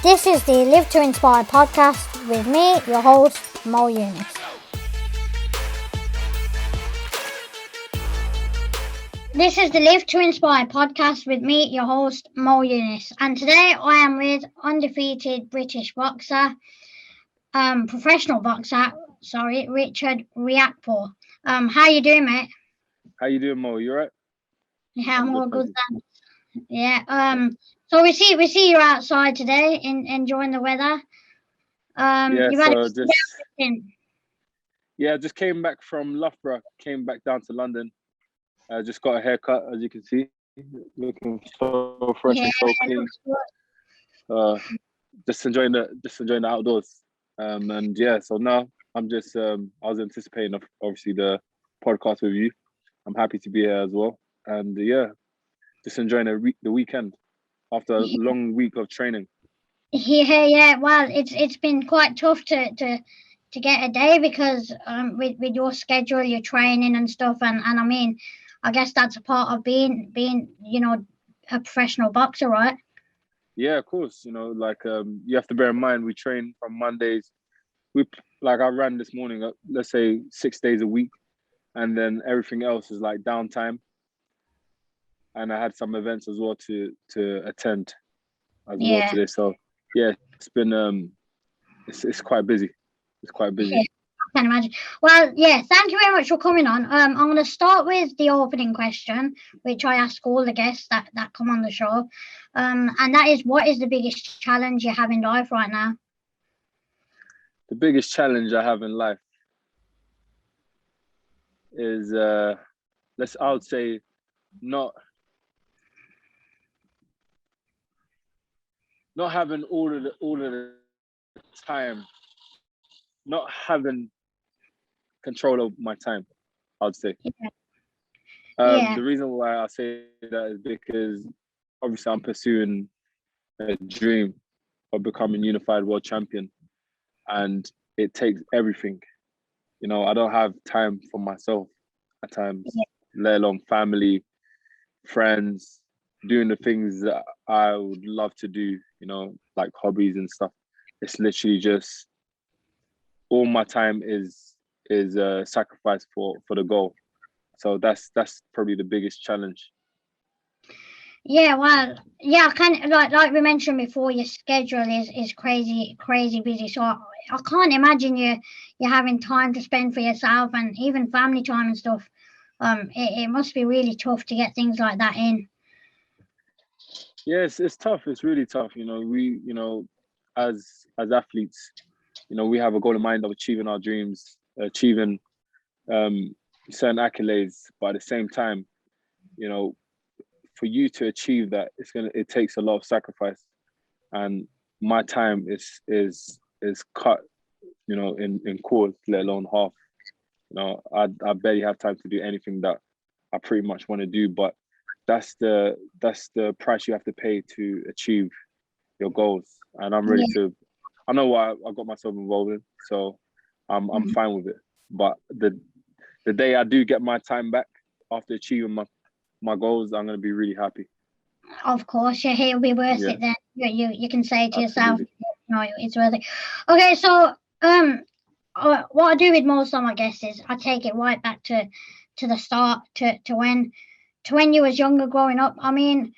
This is the Live to Inspire podcast with me, your host, Mo Yunus. This is the Live to Inspire podcast with me, your host, Mo Yunus. And today I am with undefeated British boxer, professional boxer, Richard Riakporhe. How you doing, mate? How you doing, Mo? You alright? Yeah, I'm all good, thanks. Yeah. So we see you outside today, enjoying the weather. Just came back from Loughborough. Came back down to London. Just got a haircut, as you can see, looking so fresh and so clean. Just enjoying the outdoors. So now I'm just I was anticipating obviously the podcast with you. I'm happy to be here as well, and just enjoying the weekend after a long week of training. Yeah. Well, it's been quite tough to get a day because with your schedule, your training and stuff, and I mean, I guess that's a part of being a professional boxer, right? Yeah, of course. You have to bear in mind we train from Mondays. I ran this morning, let's say 6 days a week, and then everything else is like downtime. And I had some events as well to attend as well today. So yeah, it's been it's quite busy. It's quite busy. Yeah, I can imagine. Well, yeah, thank you very much for coming on. I'm going to start with the opening question, which I ask all the guests that come on the show. And that is, what is the biggest challenge you have in life right now? The biggest challenge I have in life is I would say not having all of the time, not having control of my time, I'd say. The reason why I say that is because obviously I'm pursuing a dream of becoming unified world champion, and it takes everything. I don't have time for myself at times, let alone family, friends, doing the things that I would love to do, like hobbies and stuff. It's literally just all my time is sacrificed for the goal. So that's probably the biggest challenge. Yeah, well, yeah, kind of like we mentioned before, your schedule is crazy busy. So I can't imagine you having time to spend for yourself and even family time and stuff. It must be really tough to get things like that in. Yes, it's tough. It's really tough. We, as athletes, we have a goal in mind of achieving our dreams, achieving certain accolades, but at the same time, for you to achieve that, it takes a lot of sacrifice, and my time is cut, in quarters, let alone half. I barely have time to do anything that I pretty much want to do, but that's the price you have to pay to achieve your goals. And I'm ready to. I know what I got myself involved in, so I'm fine with it. But the day I do get my time back after achieving my goals, I'm gonna be really happy. Of course, yeah, it'll be worth it then. You can say to yourself, no, it's worth it. Okay, so what I do with most of my guests is I take it right back to the start, to when you was younger growing up. I mean,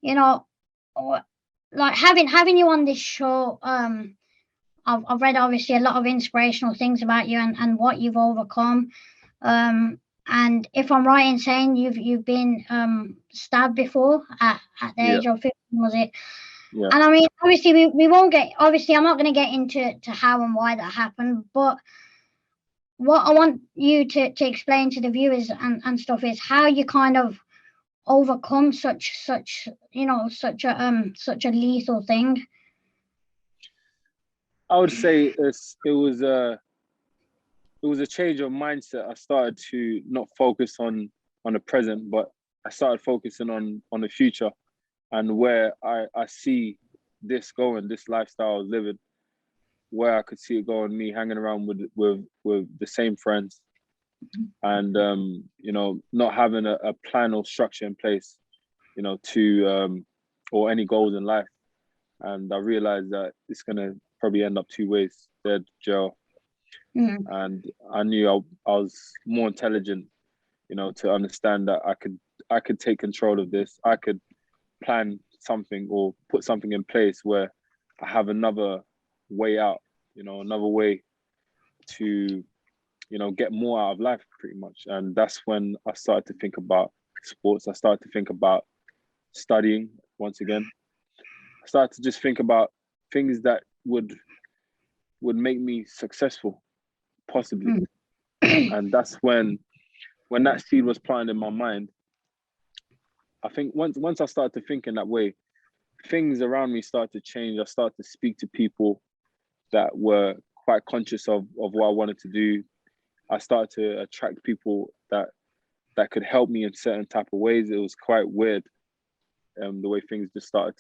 like having you on this show, I've read obviously a lot of inspirational things about you and what you've overcome. And if I'm right in saying you've been stabbed before at the age of 15, was it? Yeah. And I mean, obviously we won't get. Obviously, I'm not going to get into how and why that happened. But what I want you to explain to the viewers and stuff is how you kind of overcome such a lethal thing. I would say it was a change of mindset. I started to not focus on the present, but I started focusing on the future and where I see this going, this lifestyle I was living, where I could see it going, me hanging around with the same friends, and not having a plan or structure in place, to or any goals in life. and I realized that it's gonna probably end up two ways: dead, jail. And I knew I was more intelligent, you know, to understand that I could take control of this. I could plan something or put something in place where I have another way out, you know, another way to, you know, get more out of life pretty much. And that's when I started to think about sports. I started to think about studying once again. I started to just think about things that would make me successful, possibly. And that's when that seed was planted in my mind. I think once I started to think in that way, things around me started to change. I started to speak to people that were quite conscious of what I wanted to do. I started to attract people that could help me in certain type of ways. It was quite weird, the way things just started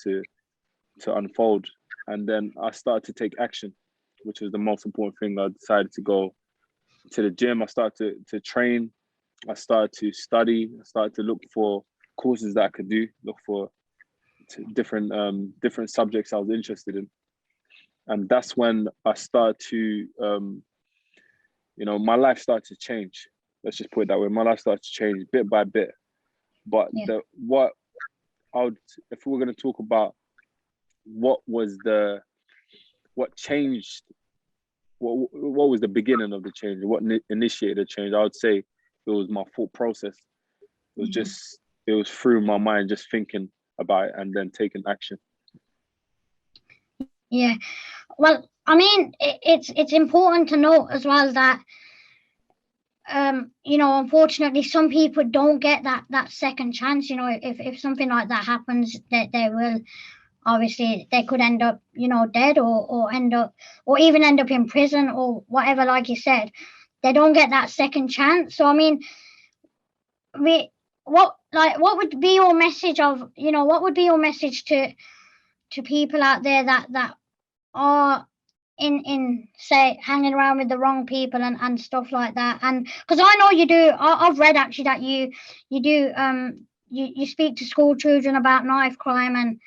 to unfold. And then I started to take action, which was the most important thing. I decided to go to the gym. I started to train. I started to study. I started to look for courses that I could do, look for different subjects I was interested in. And that's when I started to, you know, my life started to change. Let's just put it that way. My life started to change bit by bit. But what if we were going to talk about what changed, what was the beginning of the change, what initiated the change, I would say it was my thought process. It was just, it was through my mind, just thinking about it and then taking action. Yeah, well, I mean, it's important to note as well that you know, unfortunately, some people don't get that second chance. You know, if something like that happens, that they will obviously they could end up, you know, dead or even end up in prison or whatever. Like you said, they don't get that second chance. So I mean, what would be your message of, you know, what would be your message to people out there that are in say hanging around with the wrong people and stuff like that? And because I know you do, I've read actually that you do you speak to school children about knife crime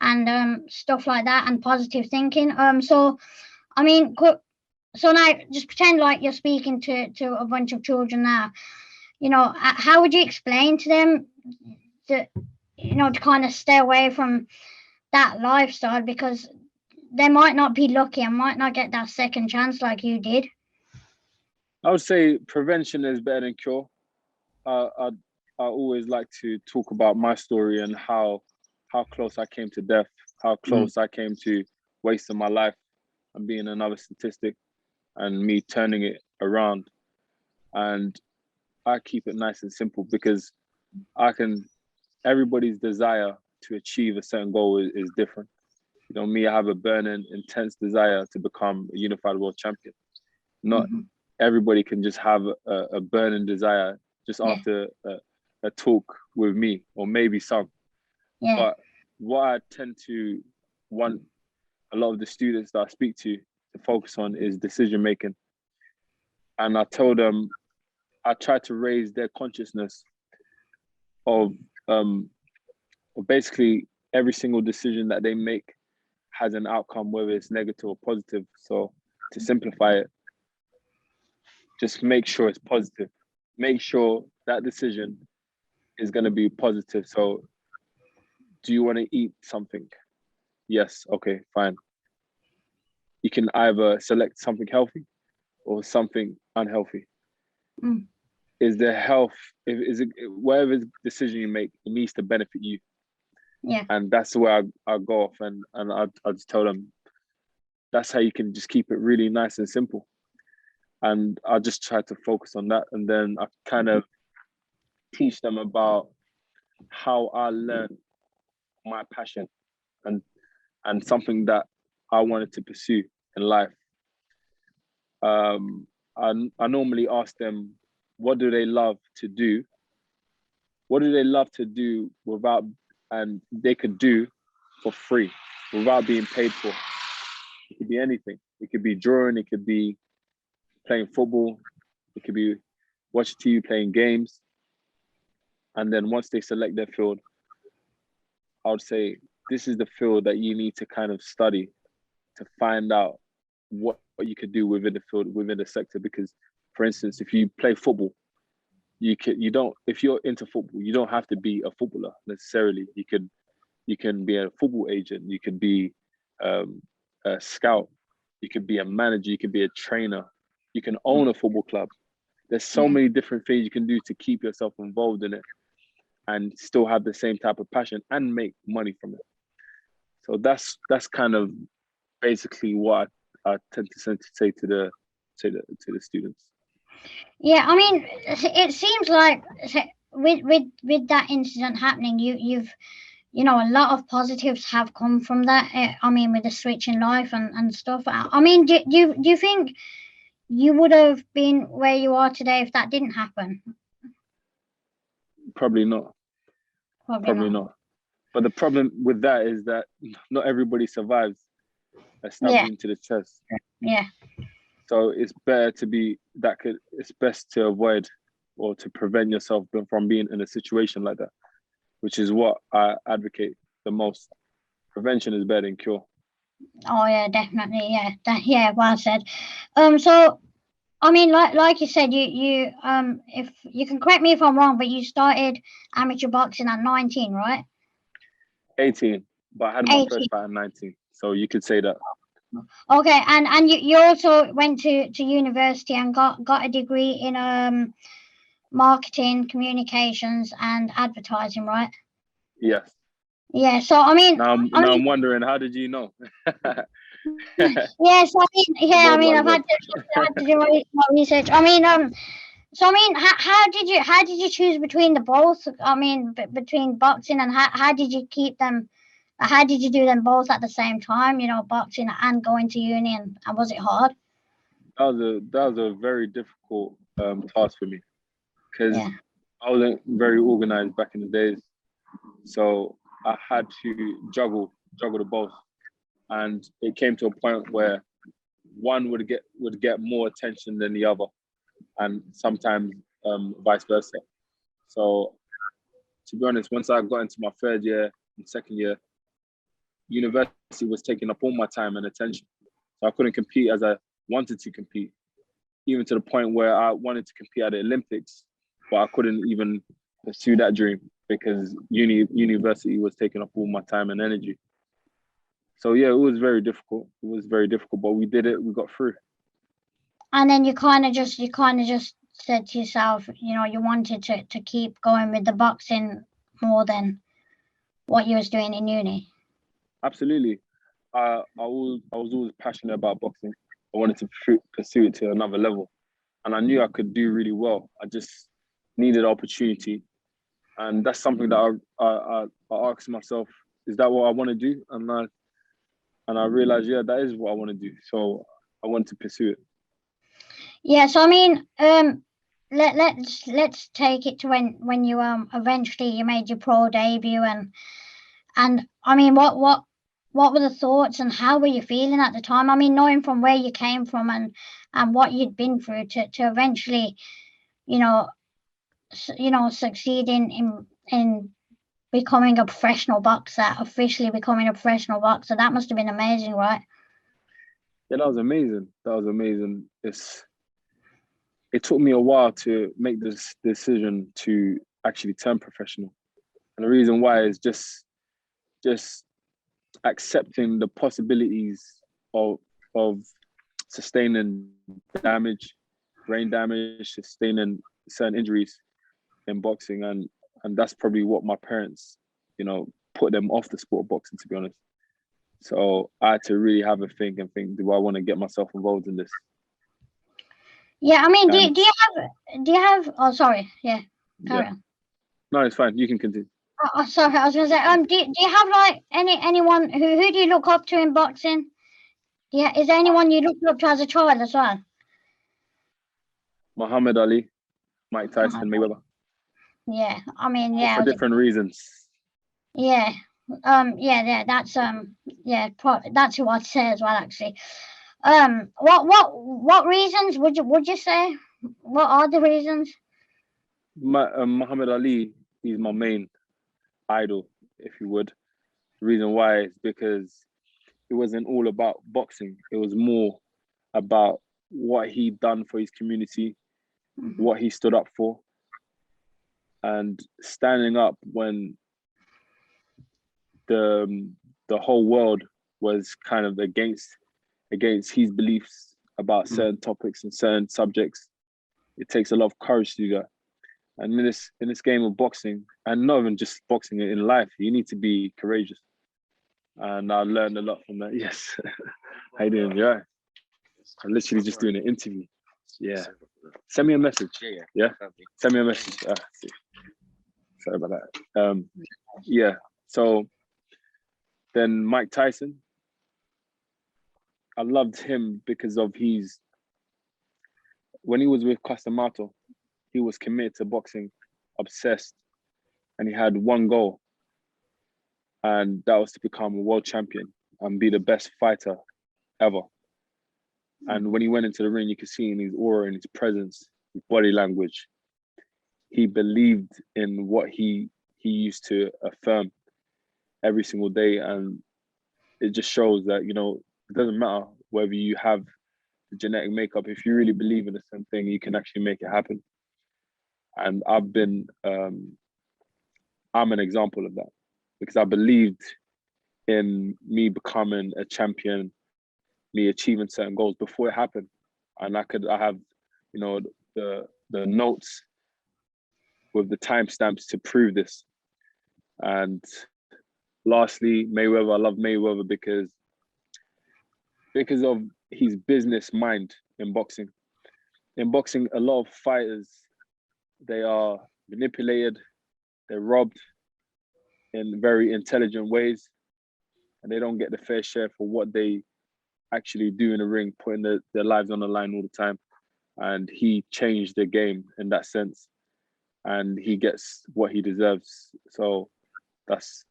and stuff like that and positive thinking. So I mean, so now just pretend like you're speaking to a bunch of children now. You know, how would you explain to them that, you know, to kind of stay away from that lifestyle, because they might not be lucky and might not get that second chance like you did? I would say prevention is better than cure. I always like to talk about my story and how close I came to death, how close I came to wasting my life and being another statistic, and me turning it around. And I keep it nice and simple because everybody's desire to achieve a certain goal is different. You know, me, I have a burning, intense desire to become a unified world champion. Not everybody can just have a burning desire just after a talk with me, or maybe some. But what I tend to want a lot of the students that I speak to focus on is decision making. And I told them, I try to raise their consciousness of basically every single decision that they make has an outcome, whether it's negative or positive. So to simplify it, just make sure it's positive. Make sure that decision is going to be positive. So do you want to eat something? Yes. Okay, fine. You can either select something healthy or something unhealthy. Is the health, is it, whatever decision you make, it needs to benefit you. Yeah. And that's where I go off and I just tell them that's how you can just keep it really nice and simple. And I just try to focus on that. And then I kind of teach them about how I learned my passion and something that I wanted to pursue in life. I normally ask them, what do they love to do? What do they love to do without, and they could do for free without being paid for? It could be anything. It could be drawing. It could be playing football. It could be watching TV, playing games. And then once they select their field, I would say, this is the field that you need to kind of study to find out what you could do within the field, within the sector. Because, for instance, if you play football, if you're into football, you don't have to be a footballer necessarily. You can be a football agent, you could be a scout, you could be a manager, you could be a trainer, you can own a football club. There's so many different things you can do to keep yourself involved in it and still have the same type of passion and make money from it. So that's kind of basically what I tend to say to the students. Yeah, I mean, it seems like with that incident happening, you've a lot of positives have come from that. I mean, with the switch in life and stuff. I mean, do you think you would have been where you are today if that didn't happen? Probably not. Probably not. But the problem with that is that not everybody survives a stab into the chest. Yeah. So it's better it's best to avoid or to prevent yourself from being in a situation like that, which is what I advocate the most. Prevention is better than cure. Oh yeah, definitely. Yeah, well said. So I mean, like you said, you if you can correct me if I'm wrong, but you started amateur boxing at 19, right? 18, but I had my first fight at 19, so you could say that. Okay, and you also went to university and got a degree in marketing, communications, and advertising, right? Yes. Yeah. So I mean, I'm wondering, how did you know? Yes, I mean, I've had to do my research. I mean, so I mean, how did you choose between the both? I mean, between boxing and how did you keep them? How did you do them both at the same time? Boxing and going to uni, and was it hard? That was a very difficult task for me because I wasn't very organized back in the days, so I had to juggle the both, and it came to a point where one would get more attention than the other, and sometimes vice versa. So to be honest, once I got into my third year and second year, university was taking up all my time and attention. So I couldn't compete as I wanted to compete, even to the point where I wanted to compete at the Olympics, but I couldn't even pursue that dream because university was taking up all my time and energy. So yeah, it was very difficult. But we did it. We got through. And then you kind of just said to yourself, you wanted to keep going with the boxing more than what you was doing in uni. Absolutely. I was always passionate about boxing. I wanted to pursue it to another level, and I knew I could do really well. I just needed opportunity, and that's something that I asked myself: is that what I want to do? And I realized, yeah, that is what I want to do. So I want to pursue it. Yeah. So I mean, let's take it to when you eventually you made your pro debut and I mean what were the thoughts and how were you feeling at the time? I mean, knowing from where you came from and what you'd been through to eventually, succeed in becoming a professional boxer, officially becoming a professional boxer. That must have been amazing, right? Yeah, that was amazing. It took me a while to make this decision to actually turn professional. And the reason why is just accepting the possibilities of sustaining damage, brain damage, sustaining certain injuries in boxing, and that's probably what my parents, put them off the sport of boxing, to be honest. So I had to really have a think, do I want to get myself involved in this? Yeah, I mean, do you have? Oh, sorry. Yeah, carry on. No, it's fine. You can continue. Oh, sorry, I was going to say, do you have like anyone who do you look up to in boxing? Yeah, is there anyone you looked up to as a child as well? Muhammad Ali, Mike Tyson, Mayweather. Yeah, I mean, yeah, for different reasons. Yeah, that's that's who I'd say as well, actually. What reasons would you say? What are the reasons? Muhammad Ali, he's my main idol, if you would. The reason why is because it wasn't all about boxing. It was more about what he'd done for his community, what he stood up for, and standing up when the whole world was kind of against his beliefs about certain topics and certain subjects. It takes a lot of courage to do that. And in this game of boxing, and not even just boxing, in life, you need to be courageous. And I learned a lot from that. Yes. How you doing? Yeah. I'm literally just doing an interview. Yeah. Send me a message. Yeah. Send me a message. Sorry about that. Yeah. So then Mike Tyson, I loved him because of when he was with Castamato, he was committed to boxing, obsessed, and he had one goal, and that was to become a world champion and be the best fighter ever. And when he went into the ring, you could see in his aura, in his presence, his body language, he believed in what he used to affirm every single day. And it just shows that, it doesn't matter whether you have the genetic makeup. If you really believe in a certain thing, you can actually make it happen. And I'm an example of that, because I believed in me becoming a champion, me achieving certain goals before it happened. And I have, the notes with the timestamps to prove this. And lastly, Mayweather. I love Mayweather because of his business mind in boxing. In boxing, a lot of fighters, they are manipulated, they're robbed in very intelligent ways, and they don't get the fair share for what they actually do in the ring, putting their lives on the line all the time. And he changed the game in that sense, and he gets what he deserves. So that's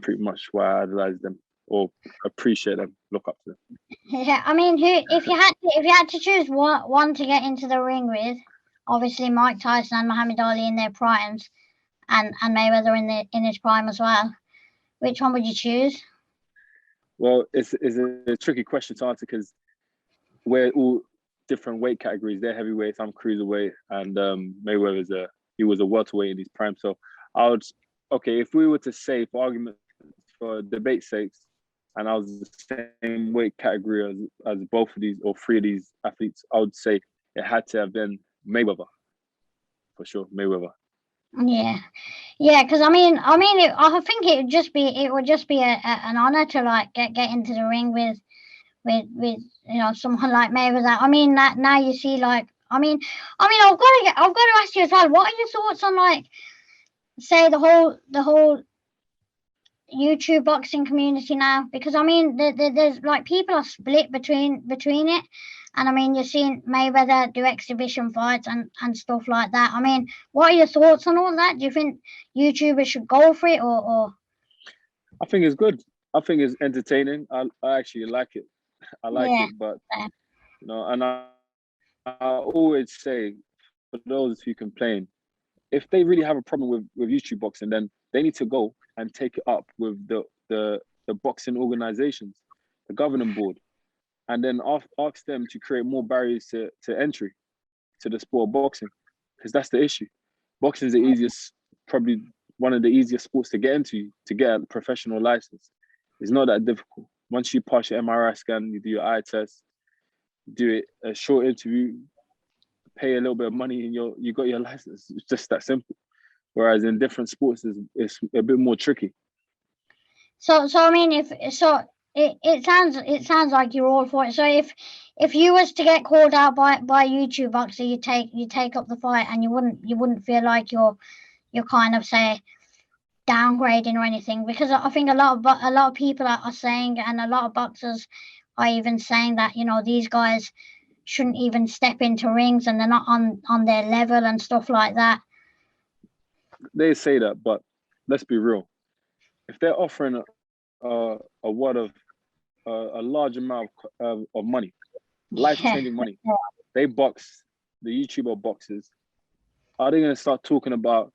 pretty much why I idolize them or appreciate them, look up to them. Yeah, I mean, if you had to choose one to get into the ring with, obviously Mike Tyson and Muhammad Ali in their primes, and Mayweather in his prime as well, which one would you choose? Well, it's a tricky question to answer because we're all different weight categories. They're heavyweights, I'm cruiserweight, and Mayweather he was a welterweight in his prime. So if we were to say, for argument, for debate's sake, and I was the same weight category as both of these or three of these athletes, I would say it had to have been Mayweather, for sure, Mayweather. Yeah, because I think it would just be an honor to like get into the ring with someone like Mayweather. I mean that now you see like I've got to ask you as well. What are your thoughts on like say the whole YouTube boxing community now? Because there's like people are split between it. And you're seeing Mayweather do exhibition fights and stuff like that. What are your thoughts on all that? Do you think YouTubers should go for it or? I think it's good. I think it's entertaining. I actually like it. I like it, but and I always say, for those who complain, if they really have a problem with YouTube boxing, then they need to go and take it up with the boxing organizations, the governing board, and then ask them to create more barriers to entry to the sport of boxing, because that's the issue. Boxing is the easiest, probably one of the easiest sports to get into, to get a professional license. It's not that difficult. Once you pass your MRI scan, you do your eye test, do a short interview, pay a little bit of money, and you got your license. It's just that simple. Whereas in different sports, it's a bit more tricky. So it sounds like you're all for it. So if you was to get called out by a YouTube boxer, you take up the fight, and you wouldn't feel like you're kind of say downgrading or anything, because I think a lot of people are saying, and a lot of boxers are even saying that these guys shouldn't even step into rings and they're not on their level and stuff like that. They say that, but let's be real. If they're offering a large amount of money, life-changing money, they box, the YouTuber boxers, are they going to start talking about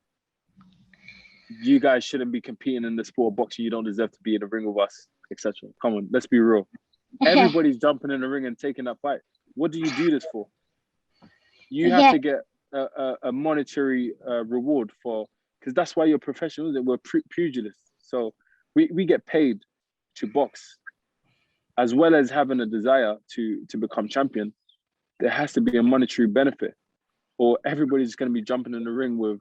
you guys shouldn't be competing in the sport of boxing. You don't deserve to be in the ring with us, etc. Come on, let's be real. Everybody's jumping in the ring and taking that fight. What do you do this for? You have to get a monetary reward for, because that's why you're professionals and we're pugilists. So we get paid to box, as well as having a desire to become champion. There has to be a monetary benefit, or everybody's going to be jumping in the ring with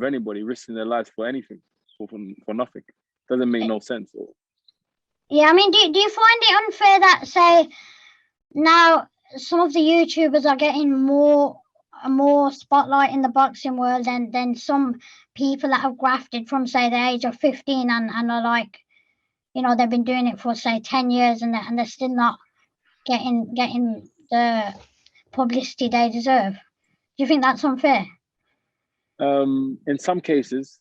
anybody, risking their lives for anything, for nothing. Doesn't make no sense. Yeah, I mean, do you find it unfair that, say, now some of the YouTubers are getting more spotlight in the boxing world than some people that have grafted from, say, the age of 15 and are like, you know, they've been doing it for, say, 10 years and they're still not getting the publicity they deserve? Do you think that's unfair? In some cases,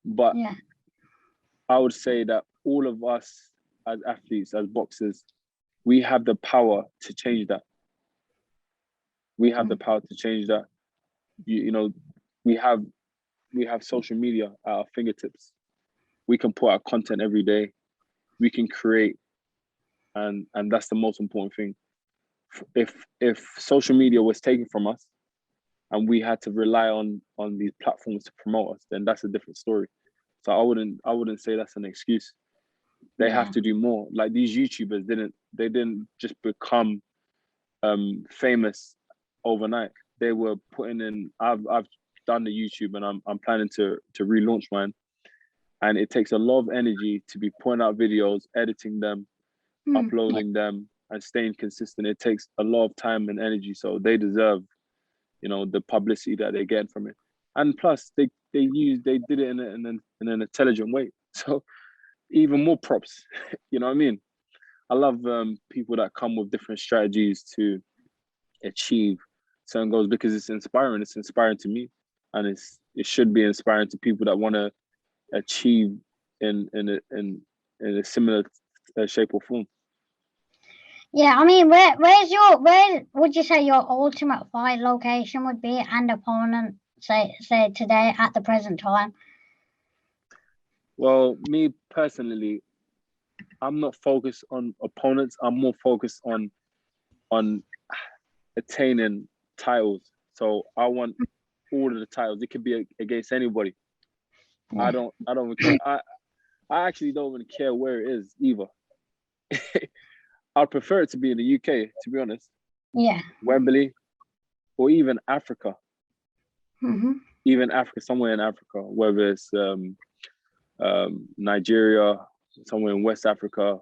but yeah. I would say that all of us as athletes, as boxers, we have the power to change that. We have the power to change that. You know, we have social media at our fingertips. We can put out content every day. We can create, and that's the most important thing. If social media was taken from us and we had to rely on these platforms to promote us, then that's a different story. So I wouldn't say that's an excuse. They have to do more. Like, these YouTubers didn't just become famous overnight. They were putting in. I've done the YouTube, and I'm planning to relaunch mine. And it takes a lot of energy to be putting out videos, editing them, uploading them, and staying consistent. It takes a lot of time and energy. So they deserve, you know, the publicity that they get from it. And plus, they did it in an intelligent way. So even more props. You know what I mean? I love people that come with different strategies to achieve certain goals, because it's inspiring. It's inspiring to me, and it should be inspiring to people that want to achieve in a similar shape or form. Yeah, I mean, where would you say your ultimate fight location would be and opponent, say today at the present time? Well, me personally, I'm not focused on opponents. I'm more focused on attaining titles. So I want all of the titles. It could be against anybody. Yeah. I don't care. I actually don't even care where it is either. I'd prefer it to be in the UK, to be honest. Yeah. Wembley, or even Africa. Mm-hmm. Even Africa, somewhere in Africa, whether it's Nigeria, somewhere in West Africa,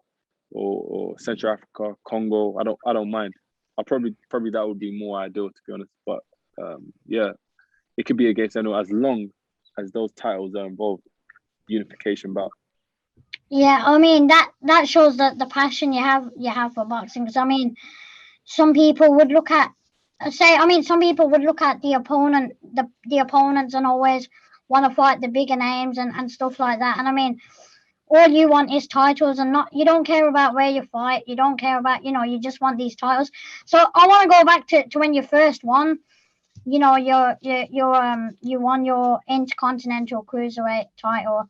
or Central Africa, Congo. I don't mind. I probably that would be more ideal, to be honest. But yeah, it could be against anyone as long as those titles are involved. Unification bout. Yeah, I mean that shows the passion you have for boxing. Because I mean, some people would look at the opponent, the opponents, and always want to fight the bigger names and stuff like that. And I mean, all you want is titles, and you don't care about where you fight. You don't care about, you know, you just want these titles. So I want to go back to when you first won. You know, you won your Intercontinental Cruiserweight title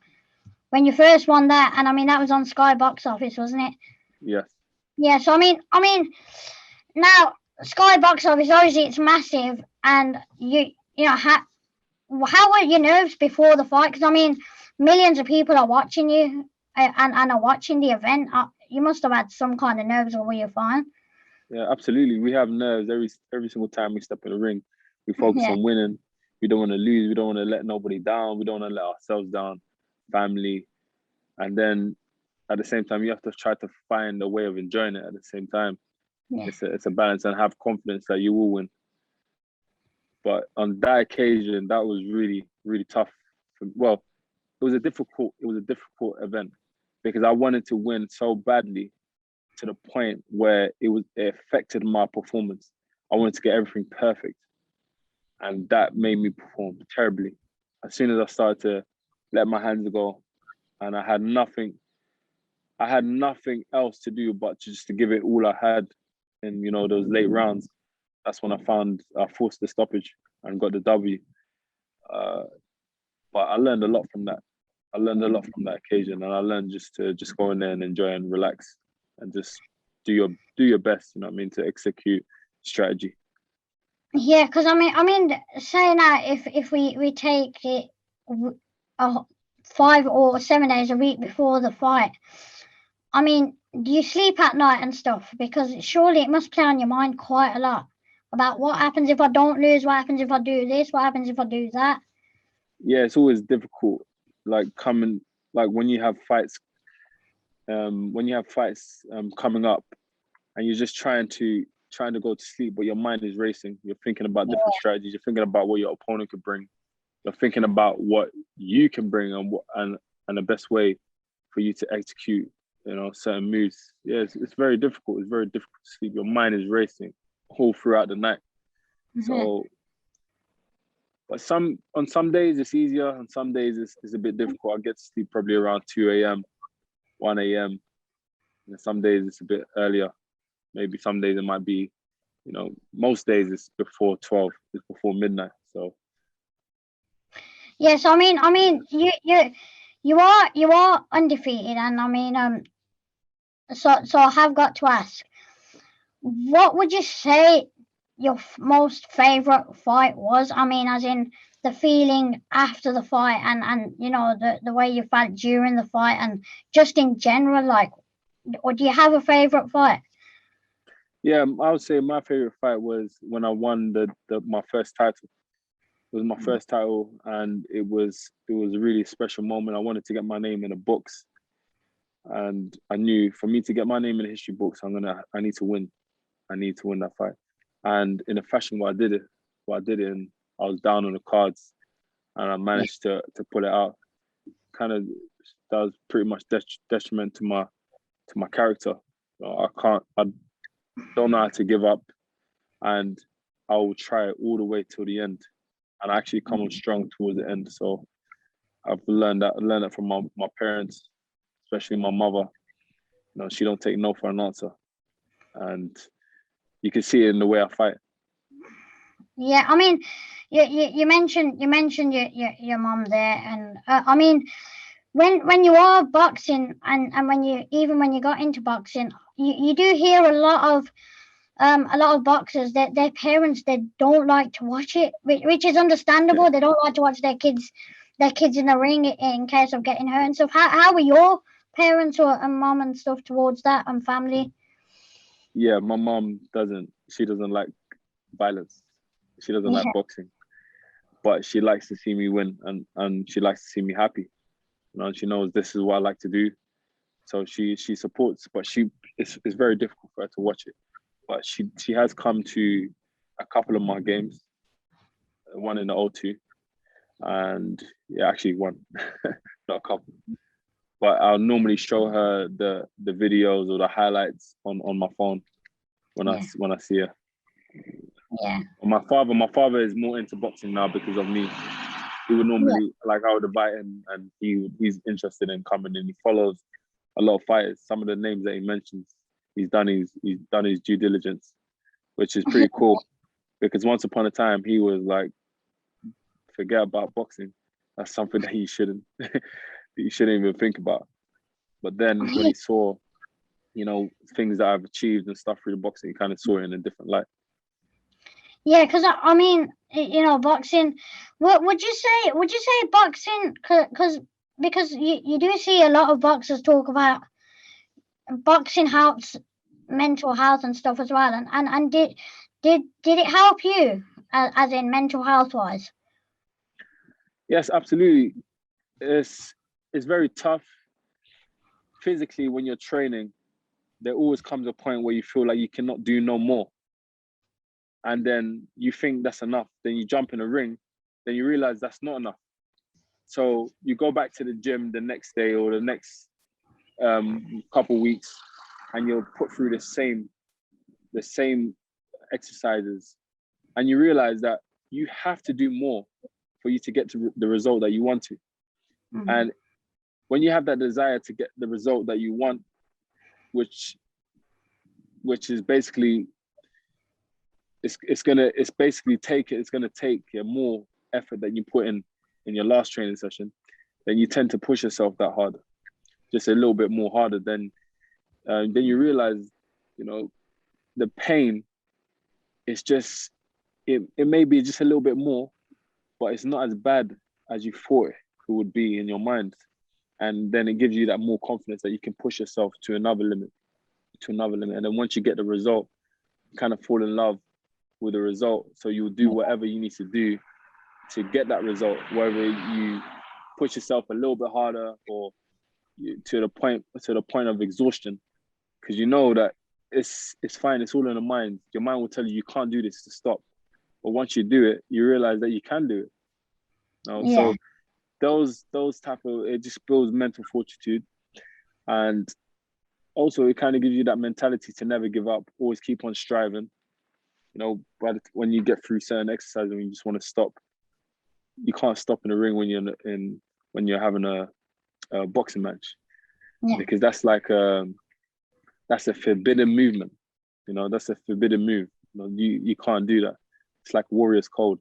when you first won that, and I mean that was on Sky Box Office, wasn't it? Yes. Yeah. So I mean, now Sky Box Office, obviously it's massive, and you know how were your nerves before the fight? Because I mean, millions of people are watching you and are watching the event. You must have had some kind of nerves, or were you fine? Yeah, absolutely. We have nerves every single time we step in the ring. We focus on winning. We don't want to lose. We don't want to let nobody down. We don't want to let ourselves down, family. And then at the same time, you have to try to find a way of enjoying it at the same time. Yeah. It's a balance, and have confidence that you will win. But on that occasion, that was really, really tough. Well, it was a difficult event, because I wanted to win so badly, to the point where it affected my performance. I wanted to get everything perfect, and that made me perform terribly. As soon as I started to let my hands go, and I had nothing else to do but just to give it all I had in, you know, those late rounds. That's when I forced the stoppage and got the W. But I learned a lot from that. I learned a lot from that occasion, and I learned just to go in there and enjoy and relax, and just do your best. You know what I mean, to execute strategy. Yeah, because I mean, say now if we take it 5 or 7 days a week before the fight, I mean, do you sleep at night and stuff? Because surely it must play on your mind quite a lot about what happens if I don't lose, what happens if I do this, what happens if I do that. Yeah, it's always difficult. Like when you have fights, coming up, and you're just trying to go to sleep, but your mind is racing. You're thinking about different strategies. You're thinking about what your opponent could bring. You're thinking about what you can bring, and the best way for you to execute, certain moves. Yeah, it's very difficult. It's very difficult to sleep. Your mind is racing all throughout the night. So, but on some days it's easier. On some days it's a bit difficult. I get to sleep probably around 2 a.m., 1 a.m. And some days it's a bit earlier. Maybe some days it might be, most days it's before 12. It's before midnight. So. Yes, I mean, you are undefeated, and I mean, so I have got to ask, what would you say your most favorite fight was? I mean, as in the feeling after the fight, and the way you felt during the fight, and just in general, like, or do you have a favorite fight? Yeah, I would say my favorite fight was when I won my first title. It was my first title, and it was a really special moment. I wanted to get my name in the books, and I knew for me to get my name in the history books, I need to win. I need to win that fight. And in a fashion where I did it, and I was down on the cards, and I managed to pull it out. Kind of, that was pretty much detriment to my character. I don't know how to give up, and I will try it all the way till the end, and I actually come on strong towards the end. So I've learned that from my parents, especially my mother. She don't take no for an answer, and you can see it in the way I fight. Yeah, I mean, you mentioned your mom there, and I mean, when you are boxing, and when you got into boxing, you do hear a lot of boxers that their parents, they don't like to watch it, which is understandable. Yeah. They don't like to watch their kids in the ring in case of getting hurt and stuff. How were your parents and mom and stuff towards that, and family? Yeah, my mom she doesn't like violence. She doesn't like Yeah, boxing, but she likes to see me win, and she likes to see me happy. And she knows this is what I like to do. So she supports, but it's very difficult for her to watch it. But she has come to a couple of my games, one in the O2, and yeah, actually one, not a couple. But I'll normally show her the videos or the highlights on my phone when yeah, I see her. yeah, My father is more into boxing now because of me. He would normally, like, I would invite him, and he's interested in coming, and he follows a lot of fighters. Some of the names that he mentions, he's done his due diligence, which is pretty cool. Because once upon a time he was like, forget about boxing. That's something that you shouldn't even think about. But then when he saw, things that I've achieved and stuff through the boxing, he kind of saw it in a different light. Yeah, because I mean, boxing. What would you say? Would you say boxing? Because you do see a lot of boxers talk about boxing helps mental health and stuff as well. And did it help you, as in mental health wise? Yes, absolutely. It's very tough physically when you're training. There always comes a point where you feel like you cannot do no more. And then you think that's enough. Then you jump in a ring, then you realize that's not enough. So you go back to the gym the next day or the next couple weeks, and you'll put through the same exercises, and you realize that you have to do more for you to get to the result that you want to. Mm-hmm. And when you have that desire to get the result that you want, which is basically it's gonna take more effort that you put in in your last training session, then you tend to push yourself that hard, just a little bit more harder. Then you realize, you know, the pain is just, it may be just a little bit more, but it's not as bad as you thought it would be in your mind. And then it gives you that more confidence that you can push yourself to another limit. And then once you get the result, you kind of fall in love with the result. So you'll do whatever you need to do to get that result, whether you push yourself a little bit harder or to the point of exhaustion, because you know that it's fine. It's all in the mind. Your mind will tell you can't do this, to stop. But once you do it, you realize that you can do it. You know? So those type of, it just builds mental fortitude, and also it kind of gives you that mentality to never give up, always keep on striving. You know, but when you get through certain exercises and you just want to stop, you can't stop in the ring when you're having a boxing match, because that's like that's a forbidden movement. You know, that's a forbidden move. You know, you can't do that. It's like warrior's code.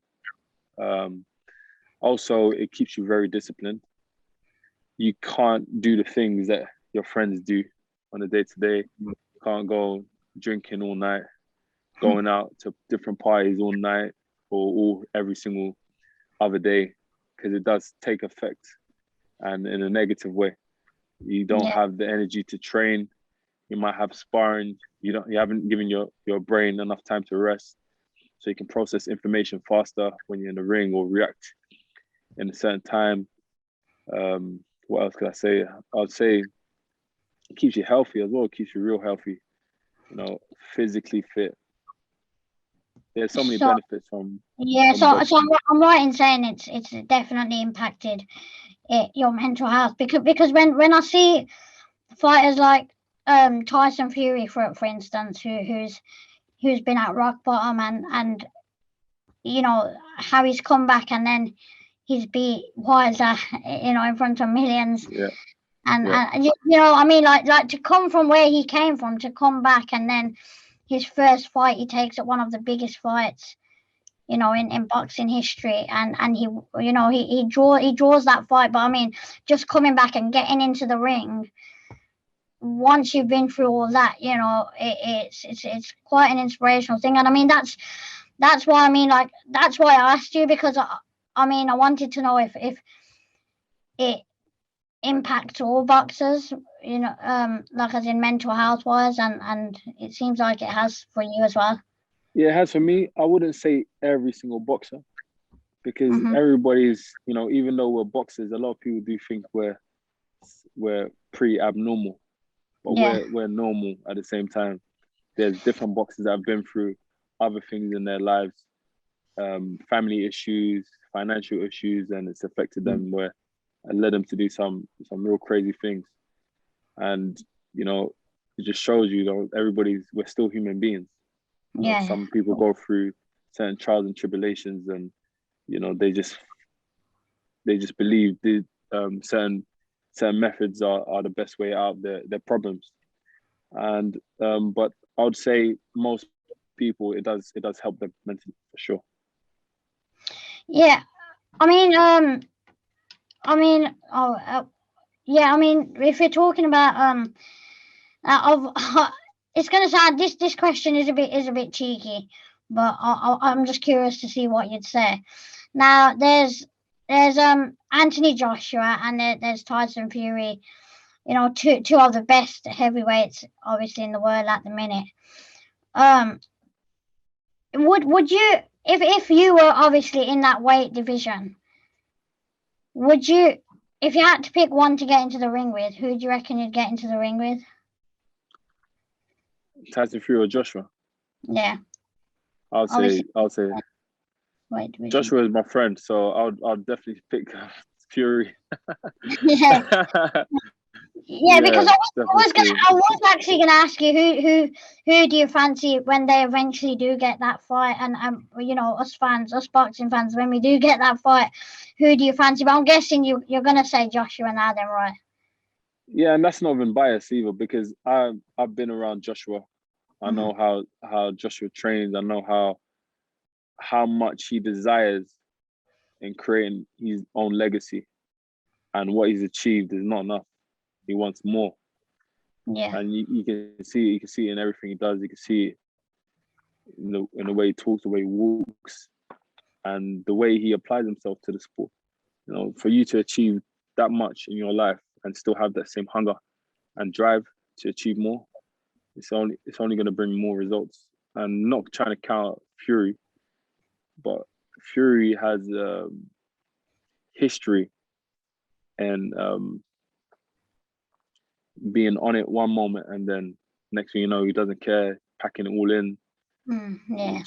Also, it keeps you very disciplined. You can't do the things that your friends do on a day-to-day. You can't go drinking all night, going out to different parties all night or every single other day, because it does take effect, and in a negative way. You don't have the energy to train. You might have sparring. You haven't given your brain enough time to rest, so you can process information faster when you're in the ring or react in a certain time. What else could I say? I'd say it keeps you healthy as well. It keeps you real healthy, you know, physically fit. There's so many benefits from so I'm right in saying it's definitely impacted your mental health, because when I see fighters like Tyson Fury, for instance, who's been at rock bottom, and you know how he's come back, and then he's beat Wilder, you know, in front of millions. And you know, I mean, like to come from where he came from, to come back, and then his first fight he takes at one of the biggest fights, you know, in boxing history, and he, you know, he draws that fight. But I mean, just coming back and getting into the ring, once you've been through all that, you know, it's quite an inspirational thing. And I mean, that's why, I mean, like, that's why I asked you, because I mean, I wanted to know if it impacts all boxers, you know, like as in mental health wise, and it seems like it has for you as well. Yeah, it has for me. I wouldn't say every single boxer, because everybody's, you know, even though we're boxers, a lot of people do think we're pretty abnormal, but we're normal at the same time. There's different boxers that have been through other things in their lives, family issues, financial issues, and it's affected them where it led them to do some real crazy things. And, you know, it just shows you, though, we're still human beings. You know, some people go through certain trials and tribulations, and, you know, they just believe the certain methods are the best way out of their problems. And but I would say most people, it does help them mentally, for sure. Yeah, I mean, yeah, I mean, if you're talking about it's gonna sound, this question is a bit cheeky, but I'm just curious to see what you'd say. Now, there's Anthony Joshua, and there's Tyson Fury. You know, two of the best heavyweights, obviously, in the world at the minute. Would you, if you were obviously in that weight division, would you, if you had to pick one to get into the ring with, who do you reckon you'd get into the ring with? Tyson Fury or Joshua? Yeah. I'll say Joshua is my friend, so I'll definitely pick Fury. Yeah, because I was actually gonna ask you who do you fancy when they eventually do get that fight, and you know, us boxing fans, when we do get that fight, who do you fancy? But I'm guessing you're gonna say Joshua now, then, right? Yeah, and that's not even biased either, because I've been around Joshua. I know how Joshua trains. I know how much he desires in creating his own legacy, and what he's achieved is not enough. He wants more. Yeah. And you can see it. You can see it in everything he does. You can see it in the way he talks, the way he walks, and the way he applies himself to the sport. You know, for you to achieve that much in your life and still have that same hunger and drive to achieve more, it's only going to bring more results. And not trying to count Fury, but Fury has history and being on it one moment, and then next thing you know, he doesn't care, packing it all in. Yeah.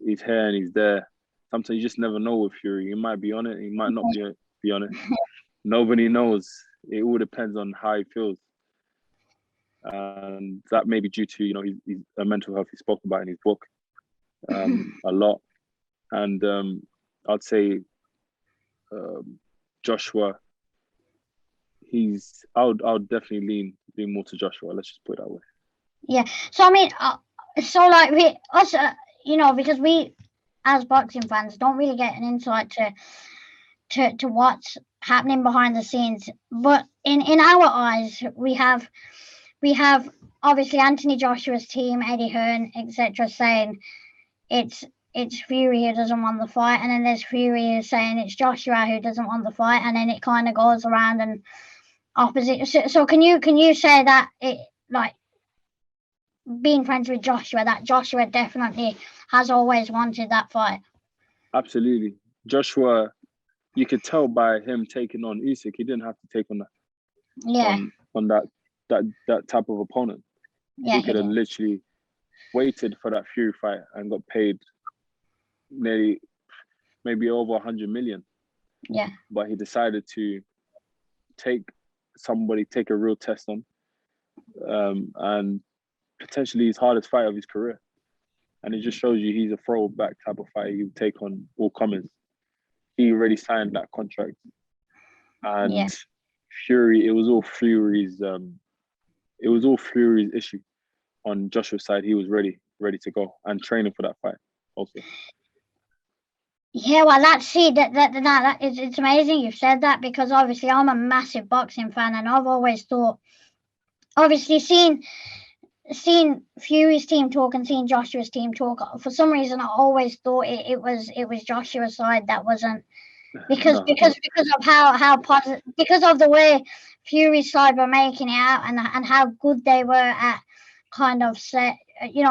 He's here and he's there. Sometimes you just never know with Fury. He might be on it, he might not be on it. Nobody knows. It all depends on how he feels. And that may be due to, you know, his mental health he spoke about in his book a lot. And I'd say Joshua, I would definitely lean more to Joshua. Let's just put it that way. Yeah. So I mean, so like us, you know, because we as boxing fans don't really get an insight to what's happening behind the scenes. But in our eyes, we have obviously Anthony Joshua's team, Eddie Hearn, etc., saying it's Fury who doesn't want the fight, and then there's Fury who's saying it's Joshua who doesn't want the fight, and then it kind of goes around and opposite. So can you say that it, like, being friends with Joshua, that Joshua definitely has always wanted that fight? Absolutely. Joshua, you could tell by him taking on Usyk, he didn't have to take on that type of opponent. Yeah, he could have literally waited for that Fury fight and got paid maybe over 100 million. Yeah. But he decided to take a real test on, and potentially his hardest fight of his career. And it just shows you he's a throwback type of fight. He would take on all comers. He already signed that contract. And Fury, it was all Fury's issue. On Joshua's side, he was ready to go and training for that fight also. Yeah, well, it's amazing you've said that, because obviously I'm a massive boxing fan, and I've always thought, obviously seen Fury's team talk and seen Joshua's team talk. For some reason, I always thought it was Joshua's side that wasn't, because of how positive, because of the way Fury's side were making it out, and how good they were at kind of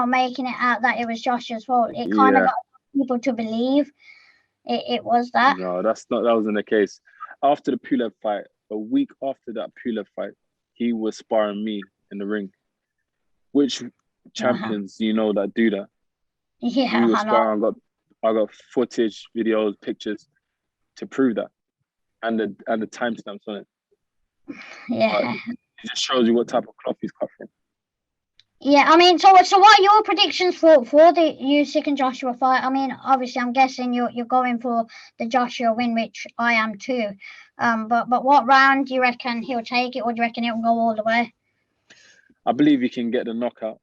making it out that it was Joshua's fault. It kind of got people to believe it was that. No, that wasn't the case. After the Pulev fight, a week after that Pulev fight, he was sparring me in the ring. Which champions do you know that do that? Yeah, we were sparring. I got footage, videos, pictures to prove that, and the timestamps on it. Yeah, it just shows you what type of cloth he's cut from. Yeah, I mean, so what are your predictions for the Usyk and Joshua fight? I mean, obviously, I'm guessing you're going for the Joshua win, which I am too. But what round do you reckon he'll take it, or do you reckon it'll go all the way? I believe he can get the knockout.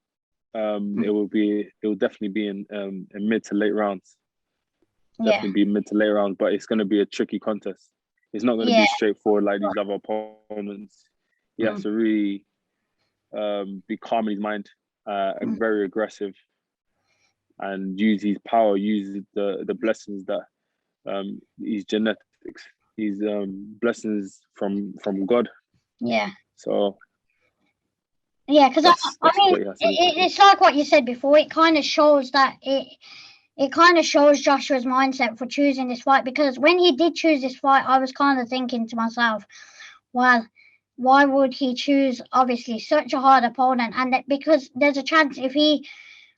It will definitely be in mid to late rounds. Definitely be mid to late rounds, but it's going to be a tricky contest. It's not going to be straightforward like these other opponents. He has to really be calm in his mind, and very aggressive, and use his power, use the blessings that his genetics, his blessings from God. Yeah. So. Yeah, because I mean, it's like what you said before. It kind of shows that it kind of shows Joshua's mindset for choosing this fight, because when he did choose this fight, I was kind of thinking to myself, well, why would he choose obviously such a hard opponent? And that, because there's a chance if he,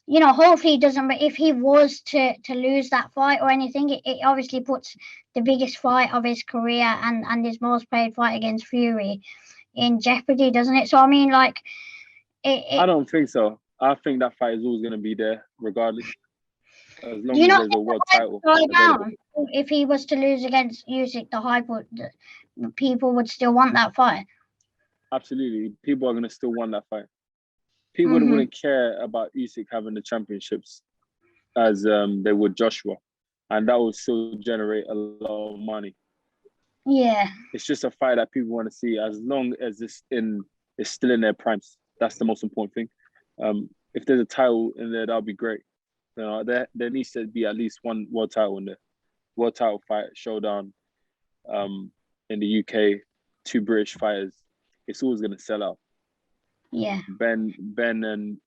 hopefully he doesn't, but if he was to lose that fight or anything, it obviously puts the biggest fight of his career and his most paid fight against Fury in jeopardy, doesn't it? So I mean, like, I don't think so. I think that fight is always going to be there regardless, as long as there's a world title available. If he was to lose against Usyk, people would still want that fight. Absolutely, people are going to still want that fight. People wouldn't care about Usyk having the championships as they would Joshua, and that will still generate a lot of money. Yeah. It's just a fight that people want to see, as long as it's still in their primes. That's the most important thing. If there's a title in there, that'll be great. You know, there needs to be at least one world title in there. World title fight showdown in the UK, 2 British fighters. It's always gonna sell out. Yeah. Ben and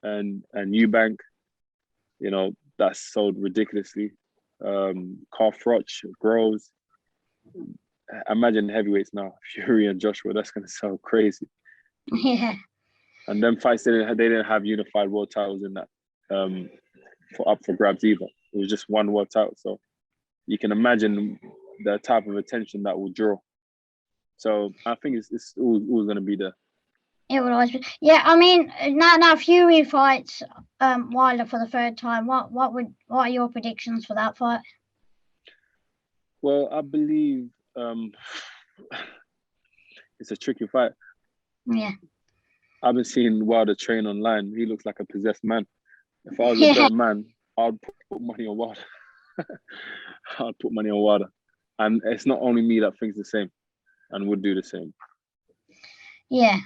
Eubank, you know, that's sold ridiculously. Carl Froch, Groves. Imagine heavyweights now, Fury and Joshua. That's gonna sell crazy. Yeah. And them fights, they didn't have unified world titles in that up for grabs either. It was just one world title. So you can imagine the type of attention that will draw. So I think it's always going to be there. It would always be. Yeah, I mean, now Fury fights Wilder for the 3rd time. What are your predictions for that fight? Well, I believe it's a tricky fight. Yeah. I've been seeing Wilder train online. He looks like a possessed man. If I was a better man, I'd put money on Wilder. I'd put money on Wilder. And it's not only me that thinks the same and would do the same. Yeah.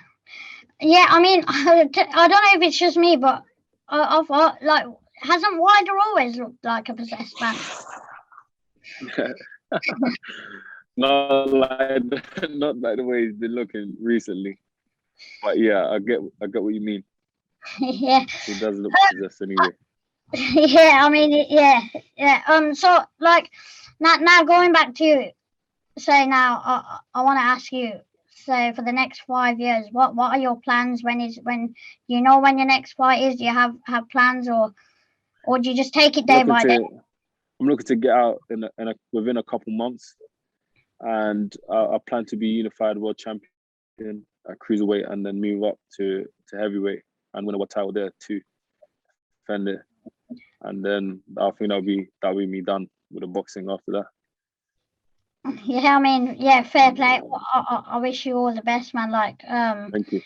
Yeah, I mean, I don't know if it's just me, but I've like, hasn't Wilder always looked like a possessed man? not like the way he's been looking recently. But yeah, I get what you mean. Yeah. He does look possessed anyway. Yeah, I mean, yeah. So like, now going back to, say now, I want to ask you, say for the next 5 years, what are your plans? When you know when your next fight is? Do you have plans, or do you just take it day by day? I'm looking to get out within a couple months, and I plan to be unified world champion at cruiserweight, and then move up to heavyweight and win a world title there to defend it. And then I think that'll be me done with the boxing after that. Yeah, I mean, yeah, fair play. I wish you all the best, man. Like, thank you.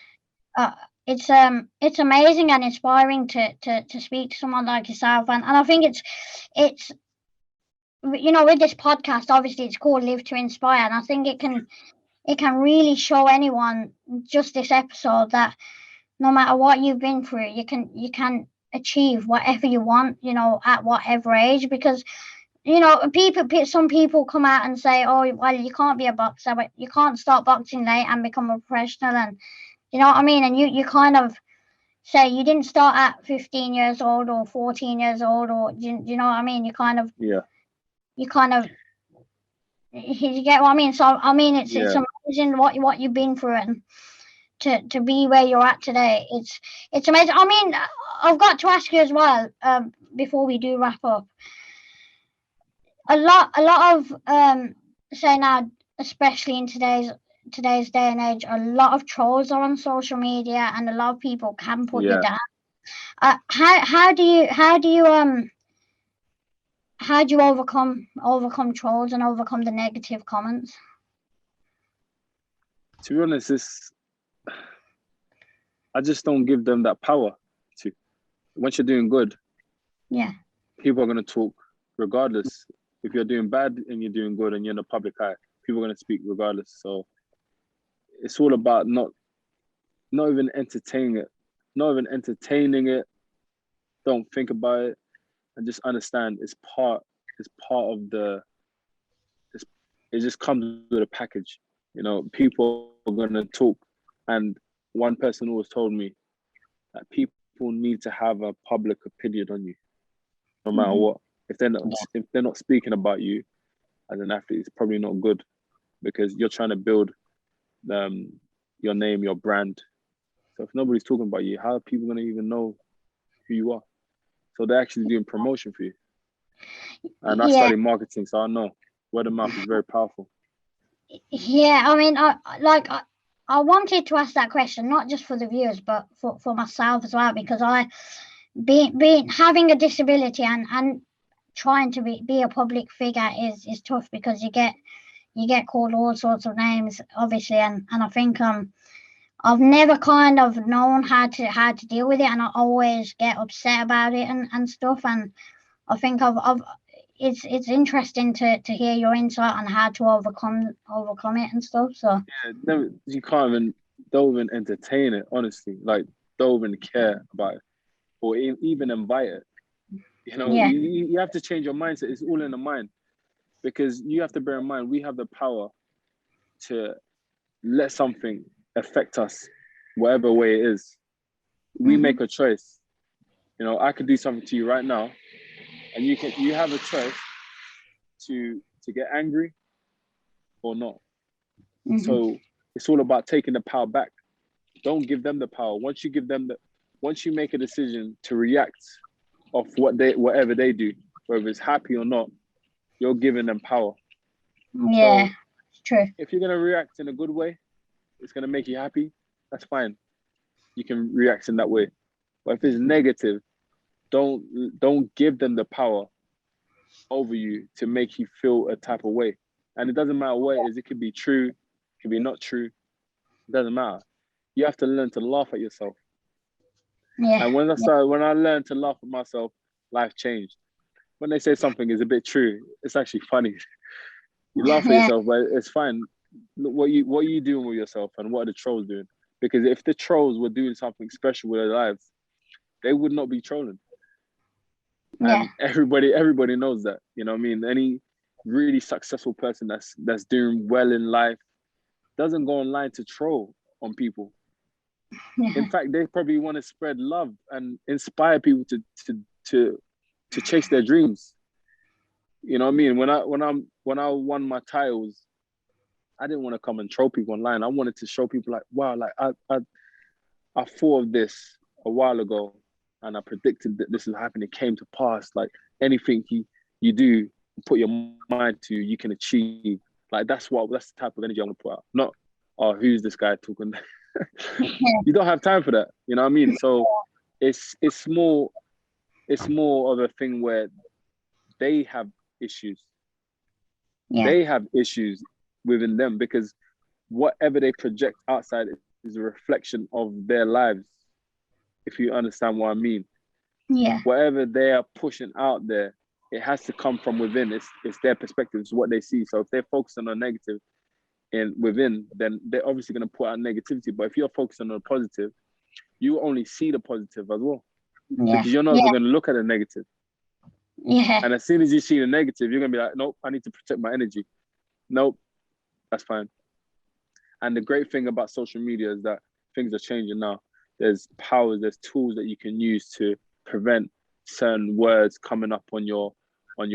It's amazing and inspiring to speak to someone like yourself, and I think it's you know, with this podcast, obviously it's called Live to Inspire, and I think it can really show anyone, just this episode, that no matter what you've been through, you can achieve whatever you want, you know, at whatever age. Because, you know, some people come out and say, oh, well, you can't be a boxer, but you can't start boxing late and become a professional, and you know what I mean? And you kind of say you didn't start at 15 years old or 14 years old, or you know what I mean? You kind of you get what I mean? So I mean, it's amazing what you've been through, and to be where you're at today. It's amazing. I mean, I've got to ask you as well, before we do wrap up. A lot of say now, especially in today's day and age, a lot of trolls are on social media, and a lot of people can put you down. How do you overcome trolls and overcome the negative comments? To be honest, I just don't give them that power. Once you're doing good, people are going to talk regardless. If you're doing bad and you're doing good and you're in the public eye, people are going to speak regardless. So it's all about not even entertaining it. Don't think about it, and just understand it's part of the. It just comes with a package. You know, people are going to talk, and one person always told me that people need to have a public opinion on you, no matter what. If they're not speaking about you as an athlete, it's probably not good, because you're trying to build your name, your brand. So if nobody's talking about you, how are people going to even know who you are? So they're actually doing promotion for you. And I studied marketing, so I know word of mouth is very powerful. Yeah, I mean, I wanted to ask that question, not just for the viewers, but for myself as well, because being having a disability and trying to be a public figure is tough, because you get called all sorts of names, obviously, and I think I've never kind of known how to deal with it, and I always get upset about it and stuff. And I think I've it's interesting to hear your insight on how to overcome it and stuff. So Yeah, you can't even, don't even entertain it, honestly. Like, don't even care about it or even invite it. You know, yeah, you have to change your mindset. It's all in the mind, because you have to bear in mind we have the power to let something affect us, whatever way it is. We make a choice. You know, I could do something to you right now, and you have a choice to get angry or not. So it's all about taking the power back. Don't give them the power. Once you make a decision to react of whatever they do, whether it's happy or not, you're giving them power. Yeah, So it's true. if you're gonna react in a good way, it's gonna make you happy, that's fine. You can react in that way. But if it's negative, don't give them the power over you to make you feel a type of way. And it doesn't matter what it is. It could be true, it could be not true. It doesn't matter. You have to learn to laugh at yourself. Yeah, And when I learned to laugh at myself, life changed. When they say something is a bit true, it's actually funny. You laugh at yeah, yourself, but it's fine. Look, what are you doing with yourself, and what are the trolls doing? Because if the trolls were doing something special with their lives, they would not be trolling. yeah, And everybody knows that. You know what I mean? Any really successful person that's doing well in life doesn't go online to troll on people. In yeah, fact, they probably want to spread love and inspire people to chase their dreams. You know what I mean? When I won my titles, I didn't want to come and troll people online. I wanted to show people like, wow, like I thought of this a while ago, and I predicted that this would happen. It came to pass. Like, anything you do, put your mind to, you can achieve. Like, that's the type of energy I want to put out. Not, oh, who's this guy talking? yeah, You don't have time for that. You know what I mean? So it's more of a thing where they have issues. yeah, They have issues within them, because whatever they project outside is a reflection of their lives, if you understand what I mean. yeah, Whatever they are pushing out there, it has to come from within. It's their perspective, it's what they see. So if they're focusing on negative and within, then they're obviously going to put out negativity. But if you're focusing on the positive, you only see the positive as well, yeah, because you're not yeah, even going to look at the negative. yeah, And as soon as you see the negative, you're going to be like, nope, I need to protect my energy. Nope, that's fine. And the great thing about social media is that things are changing now. There's powers, there's tools that you can use to prevent certain words coming up on your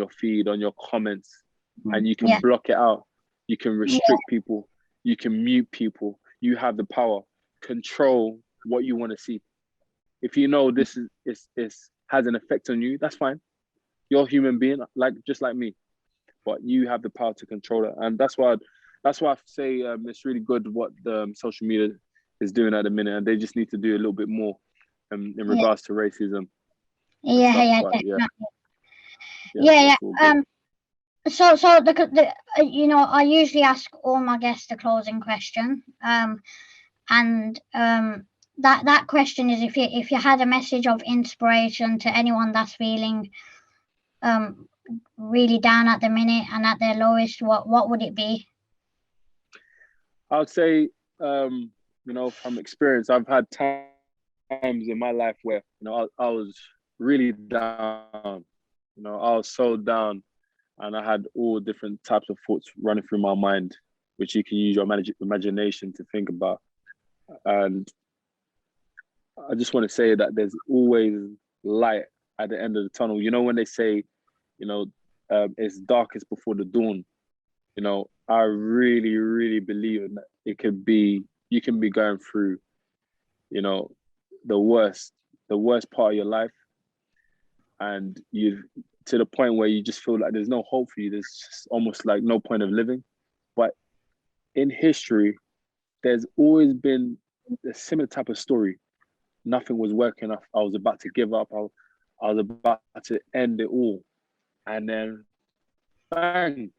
feed, on your comments, and you can yeah, block it out. You can yeah, restrict people. You can mute people. You have the power. Control what you want to see. If you know this is has an effect on you, that's fine. You're a human being, just like me, but you have the power to control it. And that's why I say it's really good what the social media is doing at the minute, and they just need to do a little bit more in yeah, regards to racism and yeah, stuff. yeah, But yeah, definitely. yeah, Yeah, so yeah. it's all good. So I usually ask all my guests the closing question. And that question is, if you had a message of inspiration to anyone that's feeling um really down at the minute and at their lowest, what would it be? I would say, from experience, I've had times in my life where I was really down. I was so down, and I had all different types of thoughts running through my mind, which you can use your imagination to think about. And I just want to say that there's always light at the end of the tunnel. When they say, it's darkest before the dawn. I really, really believe in that. You can be going through, you know, the worst, part of your life, and you to the point where you just feel like there's no hope for you. There's just almost like no point of living. But in history, there's always been a similar type of story. Nothing was working. I was about to give up. I was about to end it all, and then bang,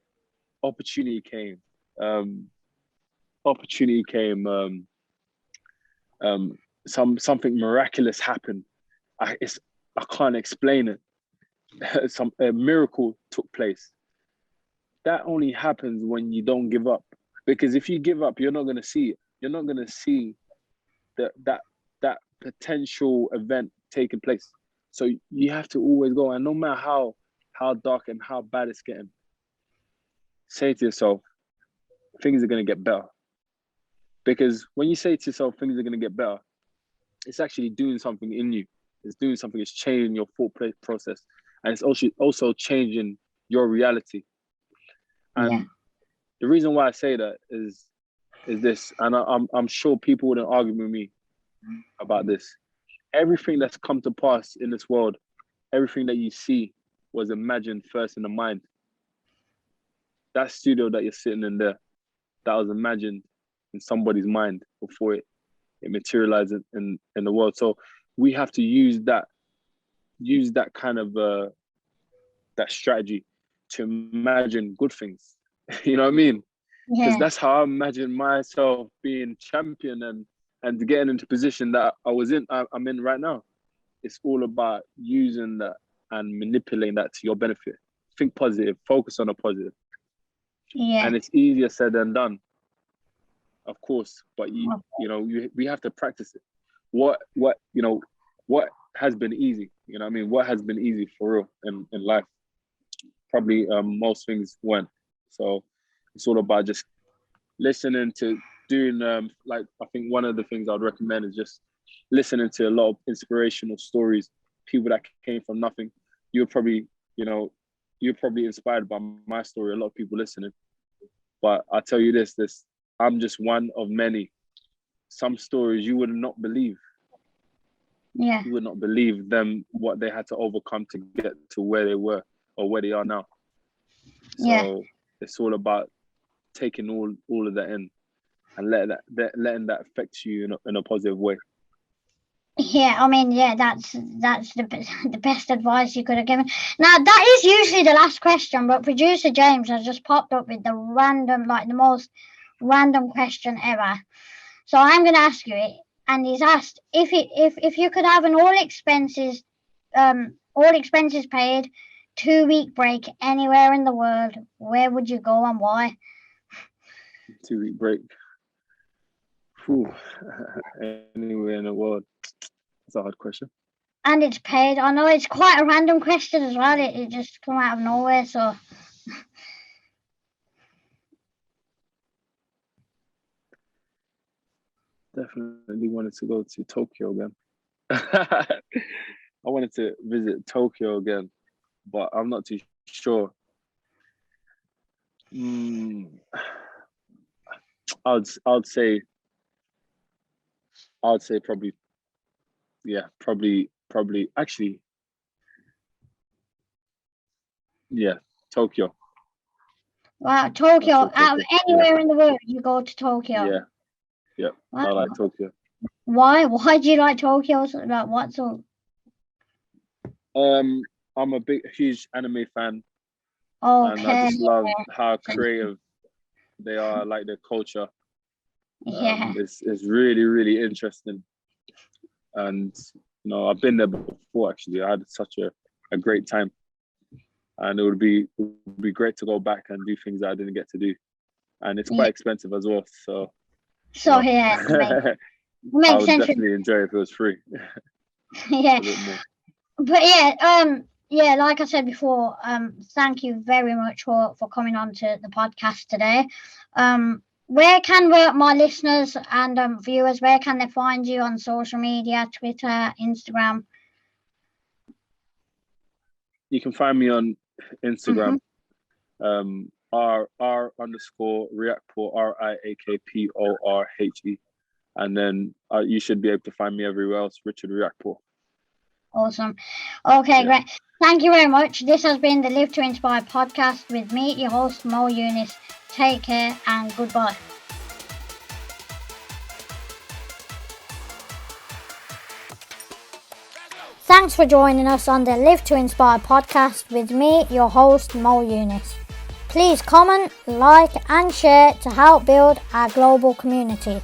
opportunity came. Um, opportunity came. Something miraculous happened. I can't explain it. a miracle took place. That only happens when you don't give up. Because if you give up, you're not going to see it. You're not going to see that potential event taking place. So you have to always go, and no matter how dark and how bad it's getting, say to yourself, things are going to get better. Because when you say to yourself, things are going to get better, it's actually doing something in you. It's doing something. It's changing your thought process, and it's also changing your reality. And the reason why I say that is this, and I'm sure people wouldn't argue with me about this. Everything that's come to pass in this world, everything that you see was imagined first in the mind. That studio that you're sitting in there, that was imagined in somebody's mind before it materialized in the world. So we have to use that kind of that strategy to imagine good things. You know what I mean? Because that's how I imagine myself being champion and getting into position that I'm in right now. It's all about using that and manipulating that to your benefit. Think positive, focus on a positive. Yeah. And it's easier said than done, of course. But we have to practice it. What has been easy? You know what I mean? What has been easy for real in life? Probably most things weren't. So it's all about just listening to doing like, I think one of the things I'd recommend is just listening to a lot of inspirational stories, people that came from nothing. You're probably inspired by my story, a lot of people listening. But I tell you this, I'm just one of many. Some stories you would not believe. Yeah. You would not believe them, what they had to overcome to get to where they were or where they are now. So it's all about taking all of that in and letting that affect you in a positive way. Yeah, I mean, that's the best advice you could have given. Now, that is usually the last question, but producer James has just popped up with the most random question ever. So I'm going to ask you it, and he's asked if you could have an all expenses paid 2-week break anywhere in the world, where would you go and why? 2-week break. Anywhere in the world. That's a hard question. And it's paid. I know it's quite a random question as well. It just come out of nowhere, so. Definitely wanted to go to Tokyo again. I wanted to visit Tokyo again, but I'm not too sure. I'd say probably, actually, Tokyo. Wow, Tokyo. Out of anywhere in the world, you go to Tokyo. Yeah, wow. I like Tokyo. Why do you like Tokyo? Like, what so? I'm a huge anime fan. And I just love how creative they are. I like their culture. It's really, really interesting. And I've been there before. Actually, I had such a great time, and it would be great to go back and do things that I didn't get to do. And it's quite expensive as well. So makes I would definitely enjoy it if it was free. But like I said before, thank you very much for coming on to the podcast today. Where can my listeners and viewers, where can they find you on social media, Twitter, Instagram? You can find me on Instagram, R_Riakporhe, RIAKPORHE. And then you should be able to find me everywhere else, Richard Riakporhe. Awesome. Okay, great. Thank you very much. This has been the Live to Inspire podcast with me, your host, Mo Yunus. Take care and goodbye. Thanks for joining us on the Live to Inspire podcast with me, your host, Mo Yunus. Please comment, like and share to help build our global community.